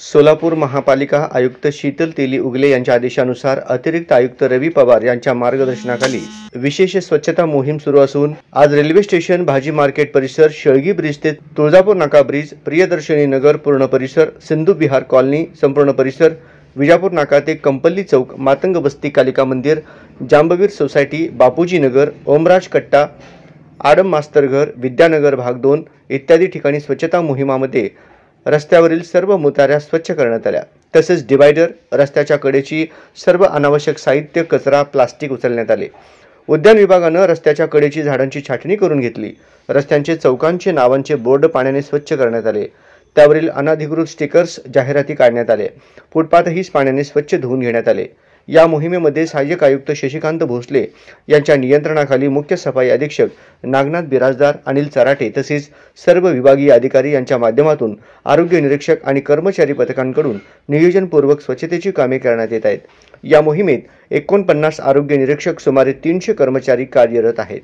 सोलापूर महापालिका आयुक्त शीतल तेली उगले यांच्या आदेशानुसार अतिरिक्त आयुक्त रवी पवार यांच्या मार्गदर्शनाखाली विशेष स्वच्छता मोहीम सुरू असून आज रेल्वे स्टेशन, भाजी मार्केट परिसर, शेळगी ब्रिज ते तुळजापूर नाका ब्रिज, प्रियदर्शनी नगर पूर्ण परिसर, सिंधू विहार कॉलनी संपूर्ण परिसर, विजापूर नाका ते कंपल्ली चौक, मातंग बस्ती कालिका मंदिर, जांबवीर सोसायटी, बापूजी नगर, ओमराज कट्टा, आडम मास्तर घर, विद्यानगर भाग 2 इत्यादी ठिकाणी स्वच्छता मोहिमामध्ये रस्त्यावरील सर्व मुताऱ्या स्वच्छ करण्यात आल्या। तसेच डिवायडर, रस्त्याच्या कडेची सर्व अनावश्यक साहित्य, कचरा, प्लास्टिक उचलण्यात आले। उद्यान विभागाने रस्त्याच्या कडेची झाडांची छाटणी करून घेतली। रस्त्यांचे चौकांचे नावांचे बोर्ड पाण्याने स्वच्छ करण्यात आले। त्यावरील अनधिकृत स्टिकर्स, जाहिराती काढण्यात आले। फुटपाथही पाण्याने स्वच्छ धुवून घेण्यात आले। या मोहिमेमध्ये सहाय्यक आयुक्त शशिकांत भोसले यांच्या नियंत्रणाखाली मुख्य सफाई अधीक्षक नागनाथ बिराजदार, अनिल चराटे तसेच सर्व विभागीय अधिकारी यांच्या माध्यमातून आरोग्य निरीक्षक आणि कर्मचारी पथकांकडून नियोजनपूर्वक स्वच्छतेची कामे करण्यात येत आहेत। या मोहिमेत 49 आरोग्य निरीक्षक, सुमारे 300 कर्मचारी कार्यरत आहेत।